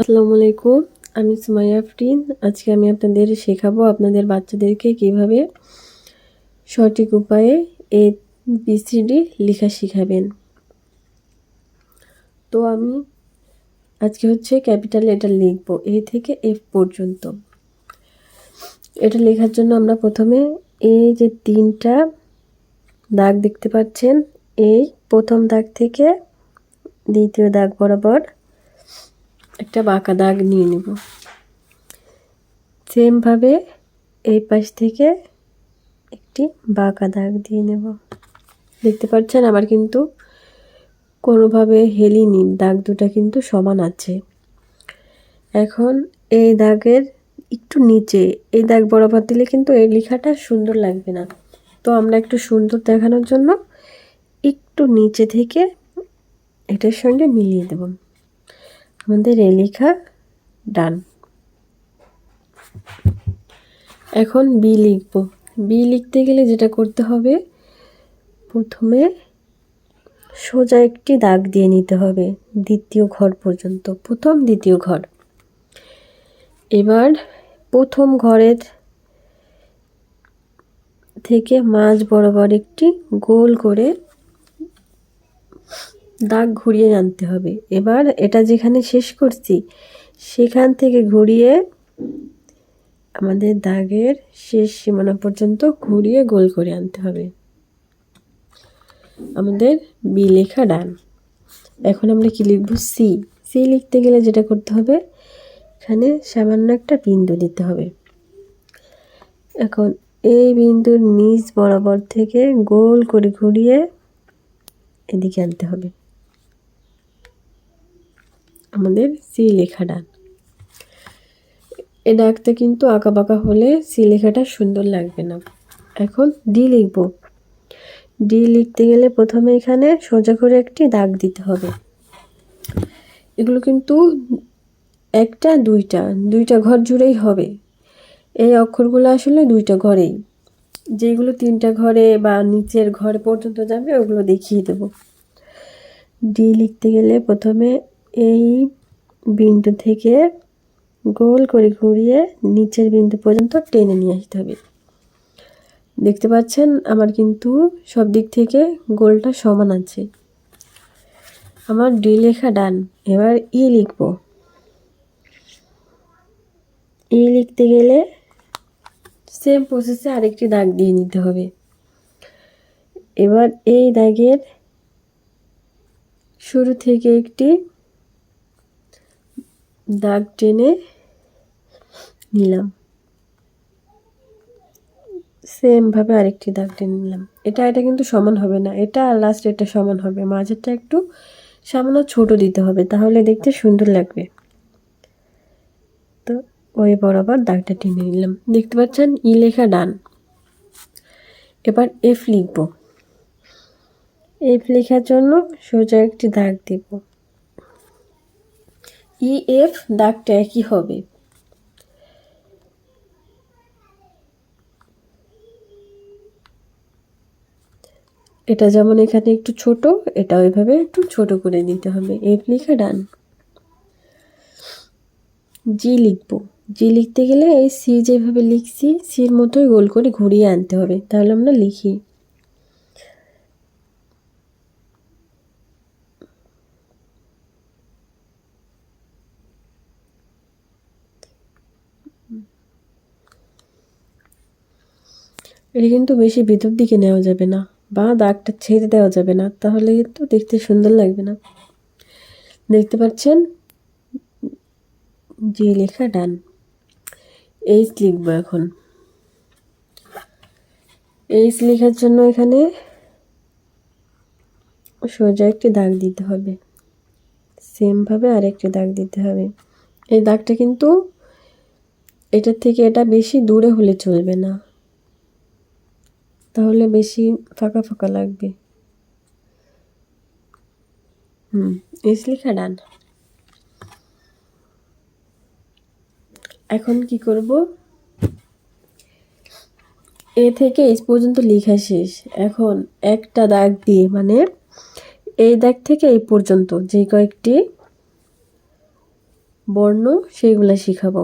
আসসালামু আলাইকুম, আমি সুমাইয়া আফরিন। আজকে আমি আপনাদের শেখাবো আপনাদের বাচ্চাদেরকে কিভাবে সঠিক উপায়ে ABCD লেখা শিখাবেন। তো আমি আজকে ক্যাপিটাল লেটার লিখব A থেকে F পর্যন্ত। এটা লেখার জন্য আমরা প্রথমে এই যে 3টা দাগ দেখতে পাচ্ছেন, এই প্রথম দাগ থেকে দ্বিতীয় দাগ বরাবর একটা বাঁকা দাগ নিয়ে নেব। সেমভাবে এই পাশ থেকে একটি বাঁকা দাগ দিয়ে নেব। দেখতে পাচ্ছেন আমার কিন্তু কোনোভাবে হেলিনি, দাগ দুটা কিন্তু সমান আছে। এখন এই দাগের একটু নিচে এই দাগ বরাবর দিলে কিন্তু এই লেখাটা সুন্দর লাগবে না। তো আমরা একটু সুন্দর দেখানোর জন্য একটু নিচে থেকে এটার সঙ্গে মিলিয়ে দেব। আমাদের এই লেখা ডান। এখন বি লিখব। বি লিখতে গেলে যেটা করতে হবে, প্রথমে সোজা একটি দাগ দিয়ে নিতে হবে দ্বিতীয় ঘর পর্যন্ত, প্রথম দ্বিতীয় ঘর। এবার প্রথম ঘরের থেকে মাঝ বরাবর একটি গোল করে দাগ ঘুরিয়ে আনতে হবে। এবার এটা যেখানে শেষ করছি সেখান থেকে ঘুরিয়ে আমাদের দাগের শেষ সীমানা পর্যন্ত ঘুরিয়ে গোল করে আনতে হবে। আমাদের বি লেখা ডান। এখন আমরা কি লিখব? সি। সি লিখতে গেলে যেটা করতে হবে, এখানে সামান্য একটা বিন্দু দিতে হবে। এখন এই বিন্দুর নিচ বরাবর থেকে গোল করে ঘুরিয়ে এদিকে আনতে হবে। আমাদের সি লেখা ডান। এই দাগটা কিন্তু আঁকা বাঁকা হলে সি লেখাটা সুন্দর লাগবে না। এখন ডি লিখব। ডি লিখতে গেলে প্রথমে এখানে সোজা করে একটি দাগ দিতে হবে। এগুলো কিন্তু একটা দুইটা ঘর জুড়েই হবে। এই অক্ষরগুলো আসলে দুইটা ঘরেই, যেগুলো 3টা ঘরে বা নিচের ঘর পর্যন্ত যাবে ওগুলো দেখিয়ে দেব। ডি লিখতে গেলে প্রথমে এই বিন্দু থেকে গোল করে ঘুরিয়ে নিচের বিন্দু পর্যন্ত টেনে নিয়ে আসতে হবে। দেখতে পাচ্ছেন আমার কিন্তু সব দিক থেকে গোলটা সমান আছে। আমার ডি লেখা ডান। এবার ই লিখব। ই লিখতে গেলে সেম প্রসেসে আরেকটি দাগ দিয়ে নিতে হবে। এবার এই দাগের শুরু থেকে একটি দাগ টেনে নিলাম, সেমভাবে আরেকটি দাগ টেনে নিলাম। এটা কিন্তু সমান হবে না, এটা আর লাস্ট এটা সমান হবে, মাঝেরটা একটু সামান্য ছোট দিতে হবে, তাহলে দেখতে সুন্দর লাগবে। তো ওই বরাবর দাগটা টেনে নিলাম। দেখতে পাচ্ছেন ই লেখা ডান। এবার এফ লিখব। এফ লেখার জন্য সোজা একটি দাগ দেব। ই এফ দাগটা একই হবে। এটা যেমন এখানে একটু ছোট, এটা ওইভাবে একটু ছোট করে দিতে হবে। এফ লেখা ডান। জি লিখব। জি লিখতে গেলে এই সি যেভাবে লিখছি সির মতোই গোল করে ঘুরিয়ে আনতে হবে, তাহলে আমরা লিখি। এটা কিন্তু বেশি ভিতর দিকে নেওয়া যাবে না বা দাগটা ছেড়ে দেওয়া যাবে না, তাহলে কিন্তু দেখতে সুন্দর লাগবে না। দেখতে পাচ্ছেন জি লেখা ডান। এইচ লিখব। এখন এইচ লেখার জন্য এখানে সোজা একটি দাগ দিতে হবে, সেমভাবে আরেকটি দাগ দিতে হবে। এই দাগটা কিন্তু এটার থেকে এটা বেশি দূরে হলে চলবে না, তাহলে বেশি ফাঁকা ফাঁকা লাগবে। এইচ লেখা ডান। এখন কি করব, এ থেকে এইচ পর্যন্ত লেখা শেষ। এখন একটা দাগ দিয়ে, মানে এই দাগ থেকে এই পর্যন্ত যে কয়েকটি বর্ণ সেইগুলো শিখাবো।